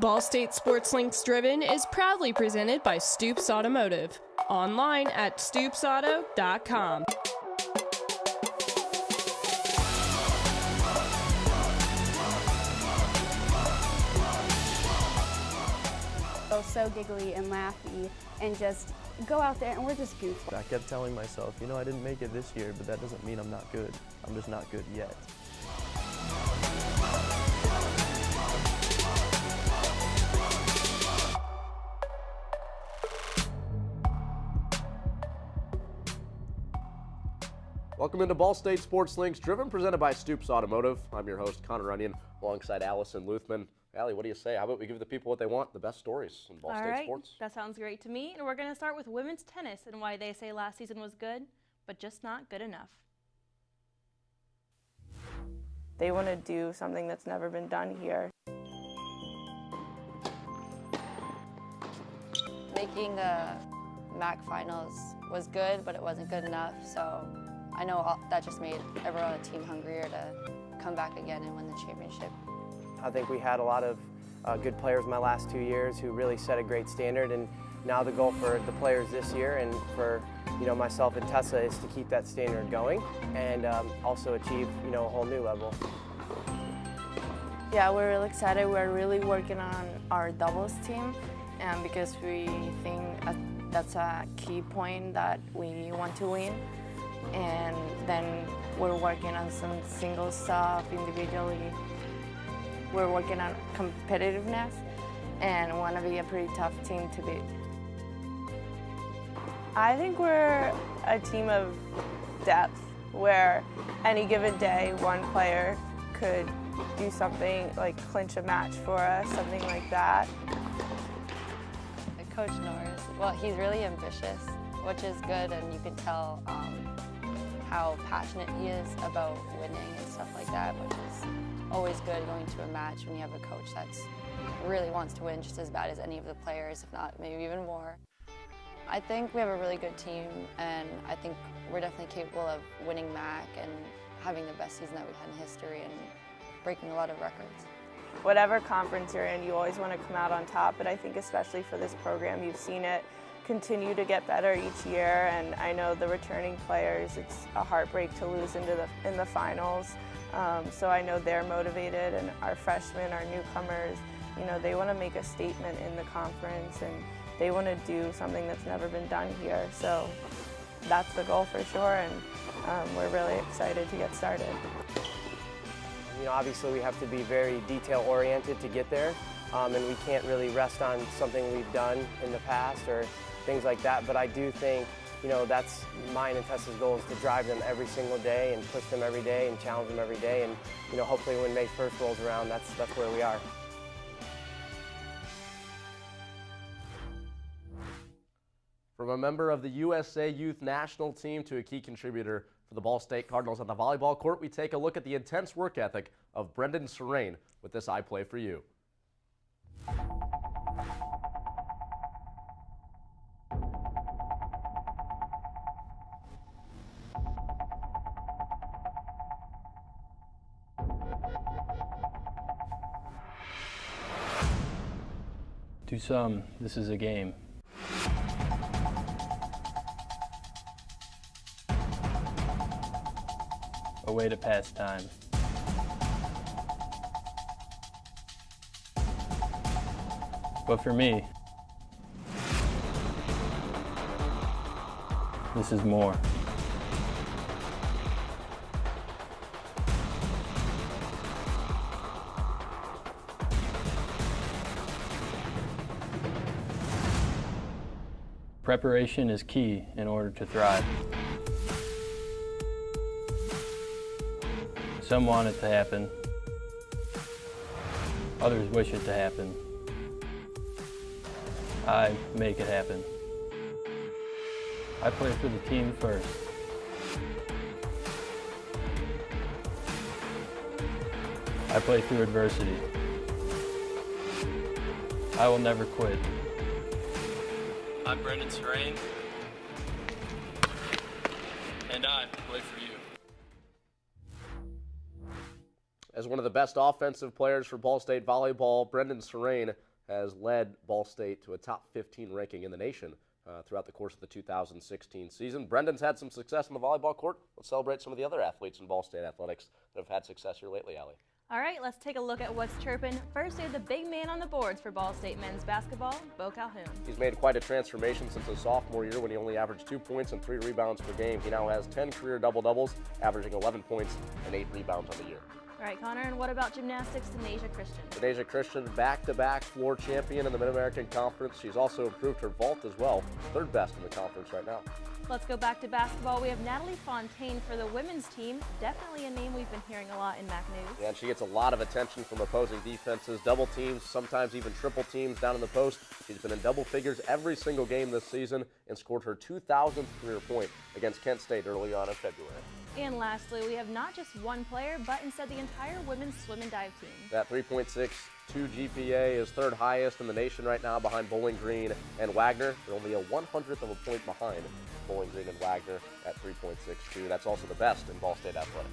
Ball State Sports Links Driven is proudly presented by Stoops Automotive. Online at stoopsauto.com. So giggly and laughy and just go out there and we're just goofy. I kept telling myself, you know, I didn't make it this year, but that doesn't mean I'm not good. I'm just not good yet. Welcome into Ball State Sports Links Driven, presented by Stoops Automotive. I'm your host, Connor Runyon, alongside Allison Luthman. Allie, what do you say? How about we give the people what they want, the best stories in Ball State sports? That sounds great to me. And we're going to start with women's tennis and why they say last season was good, but just not good enough. They want to do something that's never been done here. Making the MAC finals was good, but it wasn't good enough. So I know that just made everyone on the team hungrier to come back again and win the championship. I think we had a lot of good players my last 2 years who really set a great standard, and now the goal for the players this year and for myself and Tessa is to keep that standard going and also achieve a whole new level. Yeah, we're really excited. We're really working on our doubles team, and because we think that's a key point that we want to win. And then we're working on some single stuff individually. We're working on competitiveness and want to be a pretty tough team to beat. I think we're a team of depth where any given day one player could do something like clinch a match for us, something like that. Coach Norris, well, he's really ambitious, which is good, and you can tell how passionate he is about winning and stuff like that, which is always good going to a match when you have a coach that really wants to win just as bad as any of the players, if not maybe even more. I think we have a really good team, and I think we're definitely capable of winning MAC and having the best season that we've had in history and breaking a lot of records. Whatever conference you're in, you always want to come out on top, but I think especially for this program, you've seen it continue to get better each year, and I know the returning players, it's a heartbreak to lose in the finals. So I know they're motivated, and our freshmen, our newcomers, they want to make a statement in the conference, and they want to do something that's never been done here. So that's the goal for sure, and we're really excited to get started. Obviously we have to be very detail-oriented to get there, and we can't really rest on something we've done in the past or things like that, but I do think that's mine and Tessa's goal, is to drive them every single day and push them every day and challenge them every day, and hopefully when May 1st rolls around, that's where we are. From a member of the USA Youth National Team to a key contributor for the Ball State Cardinals on the volleyball court, we take a look at the intense work ethic of Brendan Serrain with this I Play For You. To some, this is a game. A way to pass time. But for me, this is more. Preparation is key in order to thrive. Some want it to happen. Others wish it to happen. I make it happen. I play for the team first. I play through adversity. I will never quit. I'm Brendan Serrain, and I play for you. As one of the best offensive players for Ball State volleyball, Brendan Serrain has led Ball State to a top 15 ranking in the nation throughout the course of the 2016 season. Brendan's had some success on the volleyball court. Let's celebrate some of the other athletes in Ball State athletics that have had success here lately, Allie. All right, let's take a look at what's chirping. First, we have the big man on the boards for Ball State men's basketball, Bo Calhoun. He's made quite a transformation since his sophomore year when he only averaged 2 points and 3 rebounds per game. He now has 10 career double-doubles, averaging 11 points and 8 rebounds on the year. All right, Connor, and what about gymnastics, Denasia Christian? Denasia Christian, back-to-back floor champion in the Mid-American Conference. She's also improved her vault as well, third best in the conference right now. Let's go back to basketball. We have Natalie Fontaine for the women's team. Definitely a name we've been hearing a lot in MAC News. Yeah, and she gets a lot of attention from opposing defenses, double teams, sometimes even triple teams down in the post. She's been in double figures every single game this season and scored her 2,000th career point against Kent State early on in February. And lastly, we have not just one player, but instead the entire women's swim and dive team. That 3.62 GPA is third highest in the nation right now behind Bowling Green and Wagner. They're only a 100th of a point behind Bowling Green and Wagner at 3.62. That's also the best in Ball State athletics.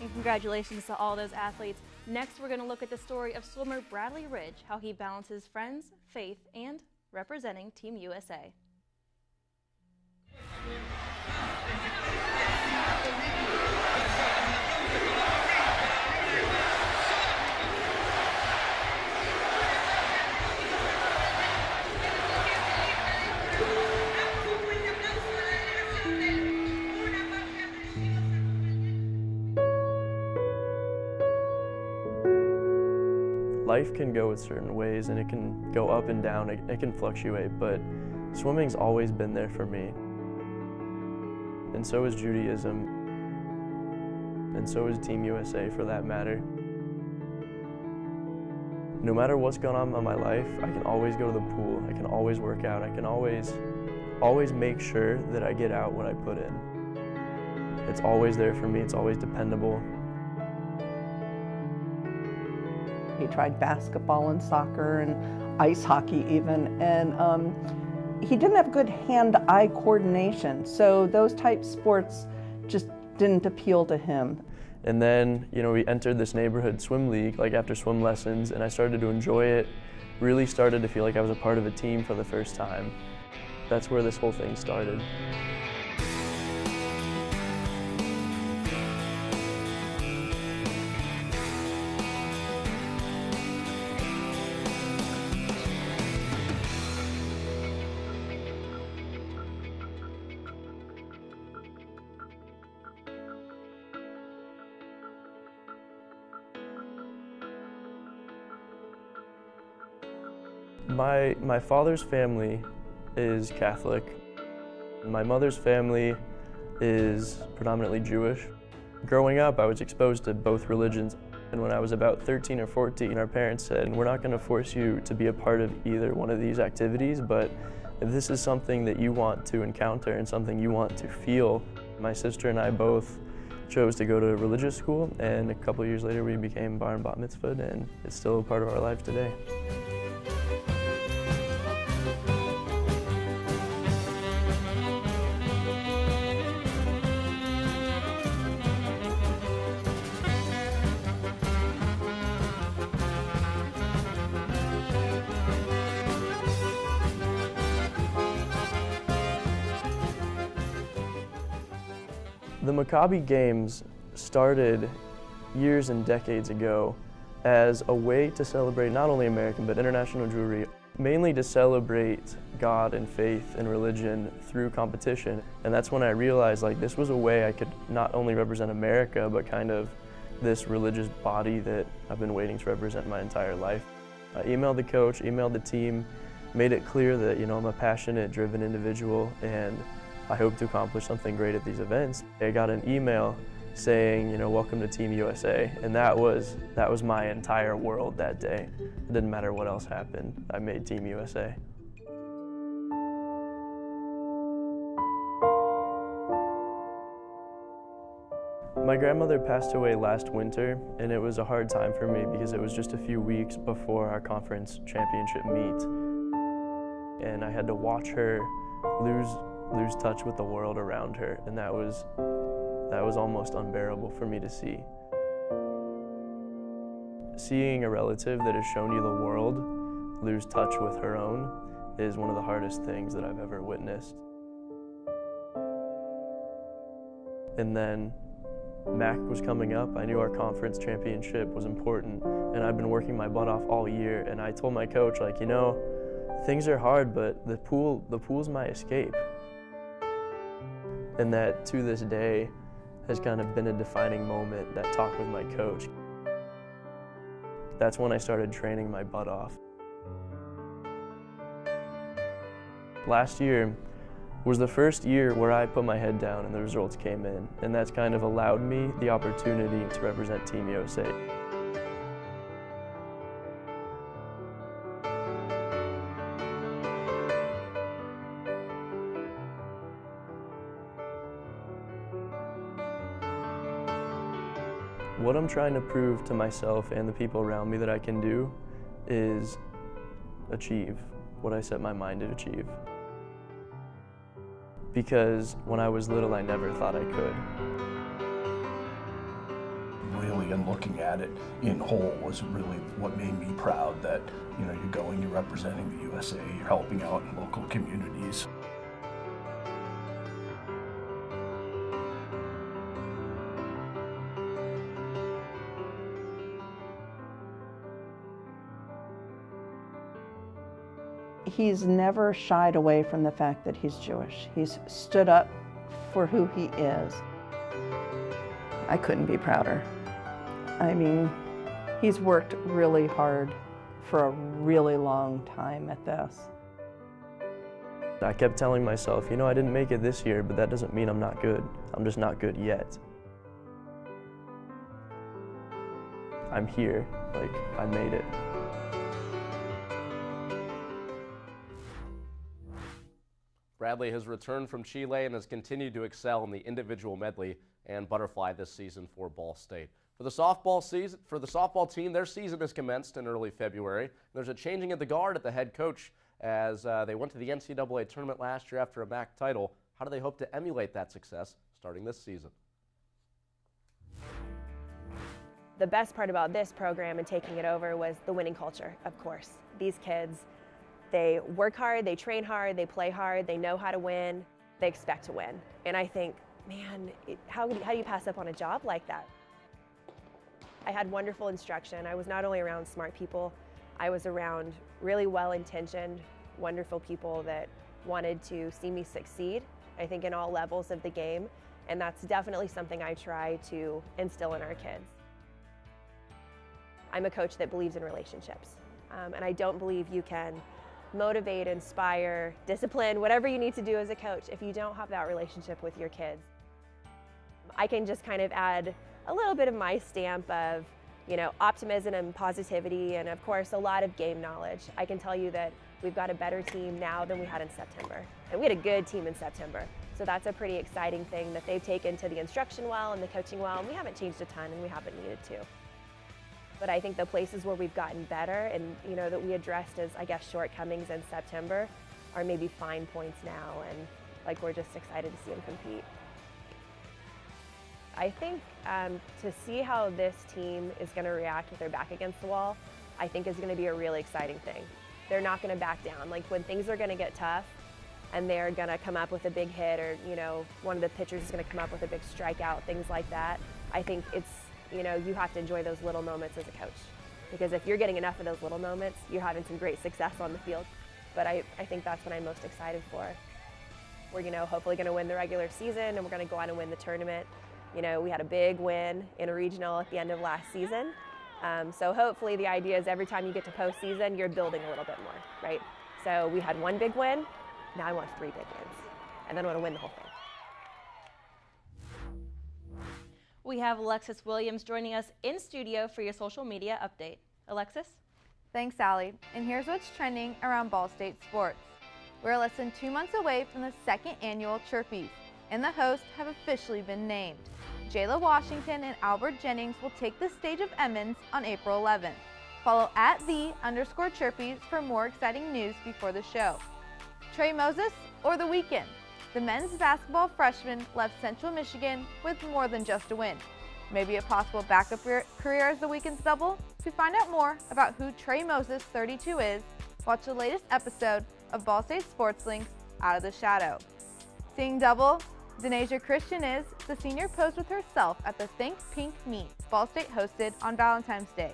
And congratulations to all those athletes. Next, we're going to look at the story of swimmer Bradley Ridge, how he balances friends, faith, and representing Team USA. Life can go certain ways and it can go up and down, it can fluctuate, but swimming's always been there for me. And so is Judaism, and so is Team USA for that matter. No matter what's going on in my life, I can always go to the pool, I can always work out, I can always make sure that I get out what I put in. It's always there for me, it's always dependable. He tried basketball and soccer and ice hockey even, and he didn't have good hand-eye coordination, so those type sports just didn't appeal to him. And then, we entered this neighborhood swim league, like after swim lessons, and I started to enjoy it, really started to feel like I was a part of a team for the first time. That's where this whole thing started. My father's family is Catholic. My mother's family is predominantly Jewish. Growing up, I was exposed to both religions. And when I was about 13 or 14, our parents said, "We're not going to force you to be a part of either one of these activities, but if this is something that you want to encounter and something you want to feel." My sister and I both chose to go to religious school, and a couple years later we became bar and bat mitzvahed, and it's still a part of our life today. The Maccabi Games started years and decades ago as a way to celebrate not only American but international Jewry, mainly to celebrate God and faith and religion through competition. And that's when I realized this was a way I could not only represent America but kind of this religious body that I've been waiting to represent my entire life. I emailed the coach, emailed the team, made it clear that I'm a passionate, driven individual, and I hope to accomplish something great at these events. I got an email saying, welcome to Team USA, and that was my entire world that day. It didn't matter what else happened. I made Team USA. My grandmother passed away last winter, and it was a hard time for me because it was just a few weeks before our conference championship meet. And I had to watch her lose touch with the world around her, and that was almost unbearable for me to see. Seeing a relative that has shown you the world lose touch with her own is one of the hardest things that I've ever witnessed. And then MAC was coming up. I knew our conference championship was important, and I've been working my butt off all year, and I told my coach, like, you know, things are hard, but the pool's my escape. And that, to this day, has kind of been a defining moment, that talk with my coach. That's when I started training my butt off. Last year was the first year where I put my head down and the results came in, and that's kind of allowed me the opportunity to represent Team USA. What I'm trying to prove to myself and the people around me that I can do is achieve what I set my mind to achieve. Because when I was little, I never thought I could. Really, and looking at it in whole was really what made me proud that, you know, you're going, you're representing the USA, you're helping out in local communities. He's never shied away from the fact that he's Jewish. He's stood up for who he is. I couldn't be prouder. I mean, he's worked really hard for a really long time at this. I kept telling myself, you know, I didn't make it this year, but that doesn't mean I'm not good. I'm just not good yet. I'm here, like, I made it. Bradley has returned from Chile and has continued to excel in the individual medley and butterfly this season for Ball State. For the softball team, their season has commenced in early February. There's a changing of the guard at the head coach as they went to the NCAA tournament last year after a MAC title. How do they hope to emulate that success starting this season? The best part about this program and taking it over was the winning culture, of course. These kids, they work hard, they train hard, they play hard, they know how to win, they expect to win. And I think, man, how do you pass up on a job like that? I had wonderful instruction. I was not only around smart people, I was around really well-intentioned, wonderful people that wanted to see me succeed, I think in all levels of the game. And that's definitely something I try to instill in our kids. I'm a coach that believes in relationships. And I don't believe you can motivate, inspire, discipline, whatever you need to do as a coach if you don't have that relationship with your kids. I can just kind of add a little bit of my stamp of, you know, optimism and positivity, and of course a lot of game knowledge. I can tell you that we've got a better team now than we had in September, and we had a good team in September. So that's a pretty exciting thing that they've taken to the instruction well and the coaching well, and we haven't changed a ton and we haven't needed to. But I think the places where we've gotten better and, you know, that we addressed as, I guess, shortcomings in September are maybe fine points now, and like we're just excited to see them compete. I think to see how this team is going to react with their back against the wall, I think is going to be a really exciting thing. They're not going to back down. Like when things are going to get tough and they're going to come up with a big hit, or, you know, one of the pitchers is going to come up with a big strikeout, things like that, I think it's, you know, you have to enjoy those little moments as a coach, because if you're getting enough of those little moments, you're having some great success on the field. But I think that's what I'm most excited for. We're, you know, hopefully going to win the regular season, and we're going to go on and win the tournament. You know, we had a big win in a regional at the end of last season. So hopefully the idea is every time you get to postseason, you're building a little bit more, right? So we had one big win, now I want 3 big wins, and then I want to win the whole thing. We have Alexis Williams joining us in studio for your social media update. Alexis? Thanks, Allie. And here's what's trending around Ball State sports. We're less than 2 months away from the 2nd annual Chirpies, and the hosts have officially been named. Jayla Washington and Albert Jennings will take the stage of Emmons on April 11th. Follow @the_Chirpies for more exciting news before the show. Trey Moses or the weekend? The men's basketball freshman left Central Michigan with more than just a win. Maybe a possible backup career as the weekend's double? To find out more about who Trey Moses, 32, is, Watch the latest episode of Ball State Sports Links Out of the Shadow. Seeing double? Denasia Christian is. The senior posed with herself at the Think Pink meet Ball State hosted on Valentine's Day.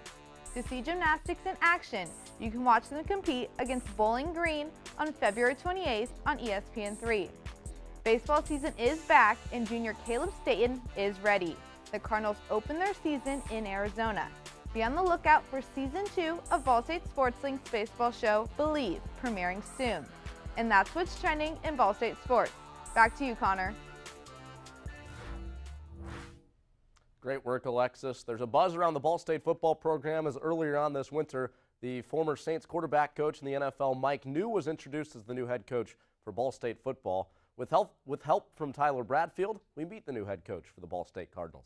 To see gymnastics in action, you can watch them compete against Bowling Green on February 28th on ESPN3. Baseball season is back and junior Caleb Staten is ready. The Cardinals open their season in Arizona. Be on the lookout for Season 2 of Ball State Sports Link's baseball show, Believe, premiering soon. And that's what's trending in Ball State sports. Back to you, Connor. Great work, Alexis. There's a buzz around the Ball State football program as earlier on this winter, the former Saints quarterback coach in the NFL, Mike New, was introduced as the new head coach for Ball State football. With help from Tyler Bradfield, we meet the new head coach for the Ball State Cardinals.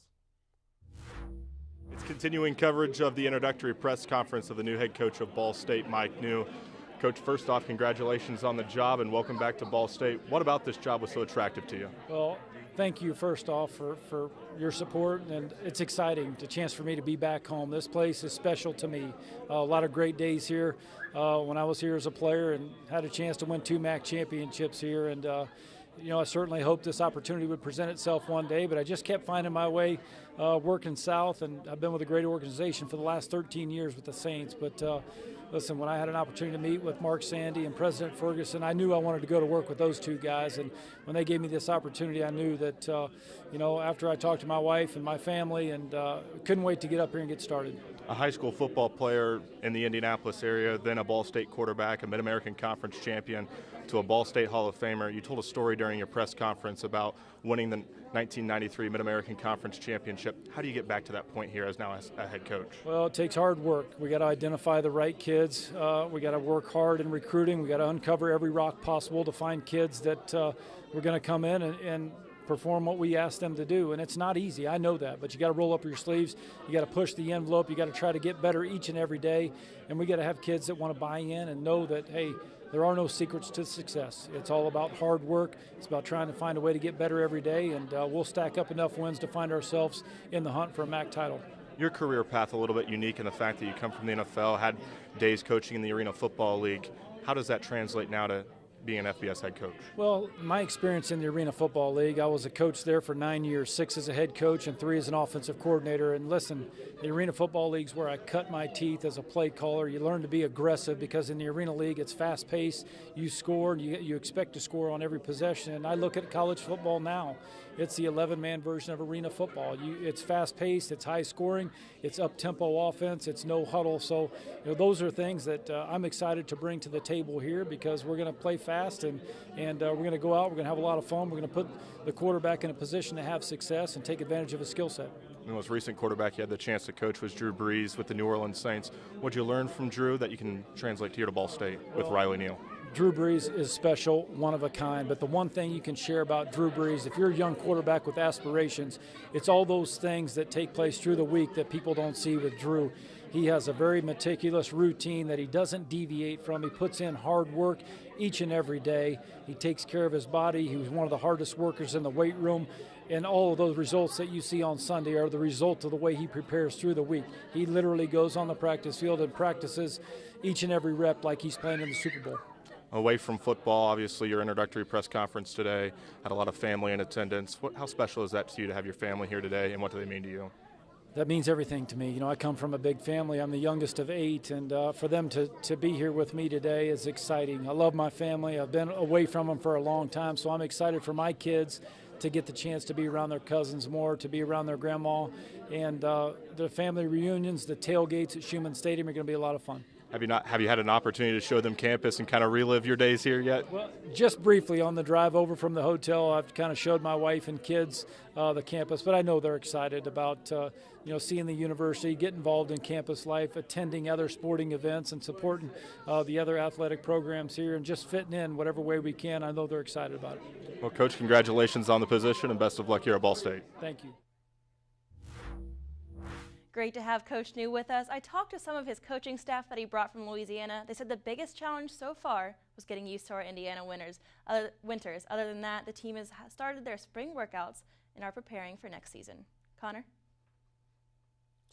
It's continuing coverage of the introductory press conference of the new head coach of Ball State, Mike New. Coach, first off, congratulations on the job and welcome back to Ball State. What about this job was so attractive to you? Well, thank you first off for your support, and it's exciting, the chance for me to be back home. This place is special to me. A lot of great days here when I was here as a player and had a chance to win 2 MAC championships here, and I certainly hoped this opportunity would present itself one day, but I just kept finding my way working south, and I've been with a great organization for the last 13 years with the Saints. But listen, when I had an opportunity to meet with Mark Sandy and President Ferguson, I knew I wanted to go to work with those two guys, and when they gave me this opportunity, I knew that, after I talked to my wife and my family, and couldn't wait to get up here and get started. A high school football player in the Indianapolis area, then a Ball State quarterback, a Mid-American Conference champion, to a Ball State Hall of Famer. You told a story during your press conference about winning the 1993 Mid-American Conference Championship. How do you get back to that point here as a head coach? Well, it takes hard work. We got to identify the right kids. We got to work hard in recruiting. We got to uncover every rock possible to find kids that we're going to come in and perform what we ask them to do, and it's not easy. I know that, but you got to roll up your sleeves. You got to push the envelope. You got to try to get better each and every day, and we got to have kids that want to buy in and know that, hey, there are no secrets to success. It's all about hard work. It's about trying to find a way to get better every day, and we'll stack up enough wins to find ourselves in the hunt for a MAC title. Your career path a little bit unique in the fact that you come from the NFL, had days coaching in the Arena Football League. How does that translate now to being an FBS head coach? Well, my experience in the Arena Football League, I was a coach there for 9 years, 6 as a head coach and 3 as an offensive coordinator. And listen, the Arena Football League's where I cut my teeth as a play caller. You learn to be aggressive because in the Arena League, it's fast-paced. You score, and you expect to score on every possession. And I look at college football now. It's the 11-man version of Arena Football. It's fast-paced, it's high-scoring, it's up-tempo offense, it's no huddle. So those are things that I'm excited to bring to the table here because we're going to play fast and we're going to go out, we're going to have a lot of fun, we're going to put the quarterback in a position to have success and take advantage of his skill set. The most recent quarterback you had the chance to coach was Drew Brees with the New Orleans Saints. What did you learn from Drew that you can translate here to Ball State with Riley Neal? Drew Brees is special, one of a kind, but the one thing you can share about Drew Brees, if you're a young quarterback with aspirations, it's all those things that take place through the week that people don't see with Drew. He has a very meticulous routine that he doesn't deviate from. He puts in hard work each and every day. He takes care of his body. He was one of the hardest workers in the weight room. And all of those results that you see on Sunday are the result of the way he prepares through the week. He literally goes on the practice field and practices each and every rep like he's playing in the Super Bowl. Away from football, obviously your introductory press conference today had a lot of family in attendance. How special is that to you to have your family here today, and what do they mean to you? That means everything to me. I come from a big family. I'm the youngest of 8, and for them to be here with me today is exciting. I love my family. I've been away from them for a long time, so I'm excited for my kids to get the chance to be around their cousins more, to be around their grandma, and the family reunions, the tailgates at Schumann Stadium are going to be a lot of fun. Have you had an opportunity to show them campus and kind of relive your days here yet? Well, just briefly on the drive over from the hotel, I've kind of showed my wife and kids the campus, but I know they're excited about seeing the university, get involved in campus life, attending other sporting events, and supporting the other athletic programs here, and just fitting in whatever way we can. I know they're excited about it. Well, Coach, congratulations on the position and best of luck here at Ball State. Thank you. Great to have Coach New with us. I talked to some of his coaching staff that he brought from Louisiana. They said the biggest challenge so far was getting used to our Indiana winters. Other than that, the team has started their spring workouts and are preparing for next season. Connor?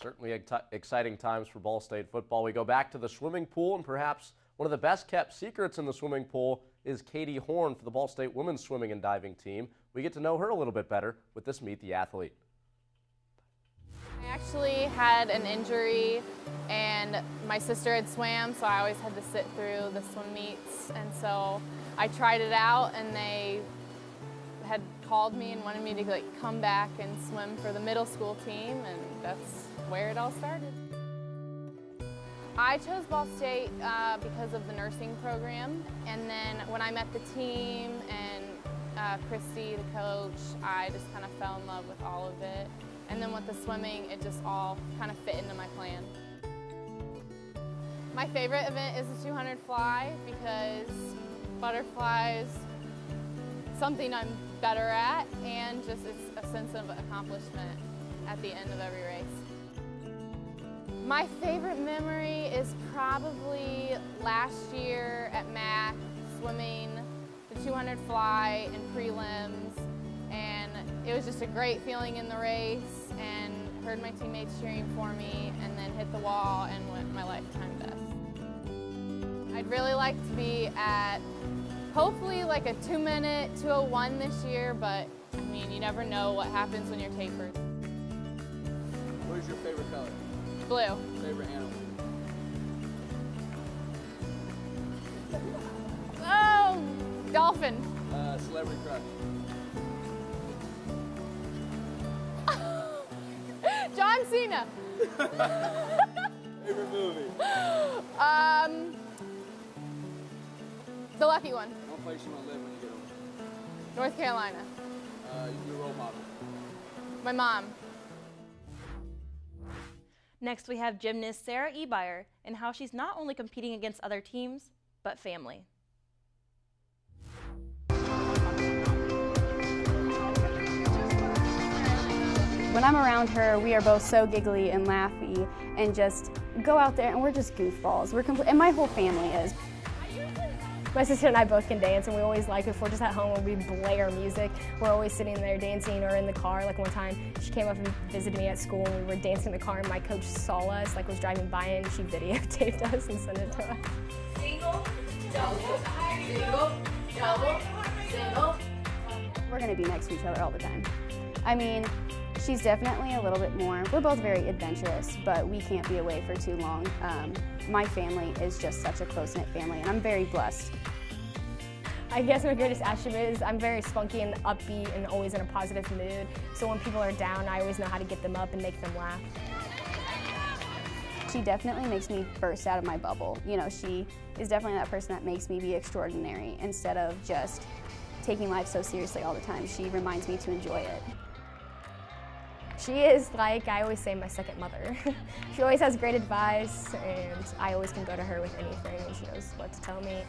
Certainly exciting times for Ball State football. We go back to the swimming pool and perhaps One of the best kept secrets in the swimming pool is Katie Horn for the Ball State women's swimming and diving team. We get to know her a little bit better with this Meet the Athlete. I actually had an injury and my sister had swam, so I always had to sit through the swim meets, and so I tried it out and they had called me and wanted me to come back and swim for the middle school team, and that's where it all started. I chose Ball State because of the nursing program, and then when I met the team and Christy, the coach, I just kind of fell in love with all of it. And then with the swimming, it just all kind of fit into my plan. My favorite event is the 200 fly because butterflies, something I'm better at, and just it's a sense of accomplishment at the end of every race. My favorite memory is probably last year at MAC, swimming the 200 fly in prelims, and it was just a great feeling in the race, and heard my teammates cheering for me, and then hit the wall and went my lifetime best. I'd really like to be at hopefully like a 2-minute 2:01 this year, but I mean, you never know what happens when you're tapered. What is your favorite color? Blue. Favorite animal? Oh, dolphin. Celebrity crush? John Cena. Favorite movie? The Lucky One. One place you want to live when you get older? North Carolina. Your role model? My mom. Next, we have gymnast Sarah Ebeyer and how she's not only competing against other teams, but family. When I'm around her, we are both so giggly and laughy and just go out there and we're just goofballs. And my whole family is. My sister and I both can dance, and we always if we're just at home and we blare music, we're always sitting there dancing or in the car. Like one time, she came up and visited me at school, and we were dancing in the car, and my coach saw us, was driving by, and she videotaped us and sent it to us. Single, double, single, double, single. We're gonna be next to each other all the time. I mean, she's definitely a little bit more. We're both very adventurous, but we can't be away for too long. My family is just such a close-knit family, and I'm very blessed. I guess my greatest attribute is I'm very spunky and upbeat and always in a positive mood. So when people are down, I always know how to get them up and make them laugh. She definitely makes me burst out of my bubble. You know, she is definitely that person that makes me be extraordinary instead of just taking life so seriously all the time. She reminds me to enjoy it. She is, I always say, my second mother. She always has great advice, and I always can go to her with anything, and she knows what to tell me.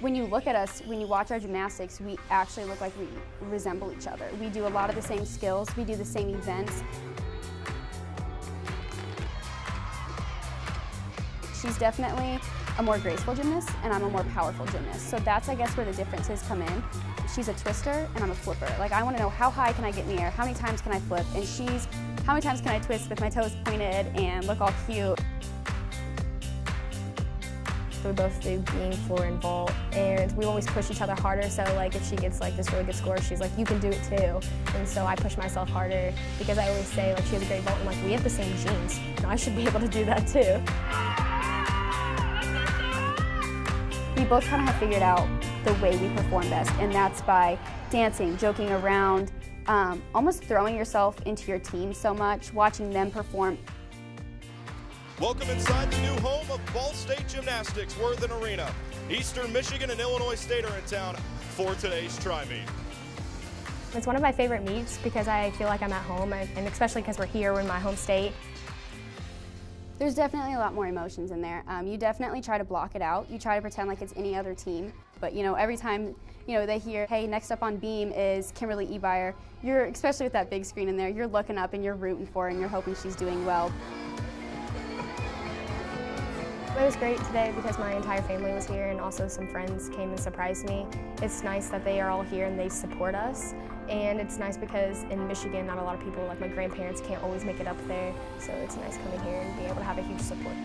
When you look at us, when you watch our gymnastics, we actually look like we resemble each other. We do a lot of the same skills, we do the same events. She's definitely a more graceful gymnast, and I'm a more powerful gymnast. So that's, I guess, where the differences come in. She's a twister, and I'm a flipper. I want to know how high can I get in the air, how many times can I flip, and she's how many times can I twist with my toes pointed and look all cute. We both do beam, floor, and vault, and we always push each other harder. So if she gets this really good score, she's like, you can do it too. And so I push myself harder because I always say she has a great vault, and we have the same genes. I should be able to do that too. We both kind of have figured out the way we perform best, and that's by dancing, joking around, almost throwing yourself into your team so much, watching them perform. Welcome inside the new home of Ball State Gymnastics, Worthen Arena. Eastern Michigan and Illinois State are in town for today's tri-meet. It's one of my favorite meets because I feel like I'm at home, and especially because we're in my home state. There's definitely a lot more emotions in there. You definitely try to block it out. You try to pretend like it's any other team. But every time they hear, hey, next up on beam is Kimberly Ebeyer, especially with that big screen in there, you're looking up and you're rooting for her and you're hoping she's doing well. It was great today because my entire family was here, and also some friends came and surprised me. It's nice that they are all here and they support us. And it's nice because in Michigan, not a lot of people, my grandparents, can't always make it up there. So it's nice coming here and being able to have a huge support.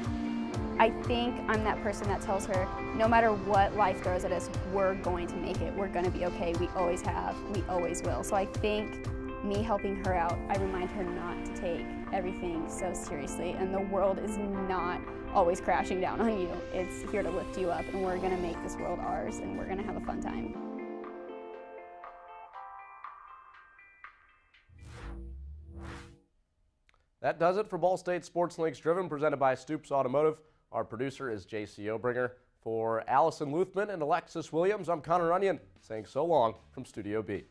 I think I'm that person that tells her, no matter what life throws at us, we're going to make it. We're going to be okay. We always have. We always will. So I think me helping her out, I remind her not to take everything so seriously. And the world is not always crashing down on you. It's here to lift you up, and we're going to make this world ours, and we're going to have a fun time. That does it for Ball State Sports Links Driven, presented by Stoops Automotive. Our producer is J.C. Obringer. For Allison Luthman and Alexis Williams, I'm Connor Onion, saying so long from Studio B.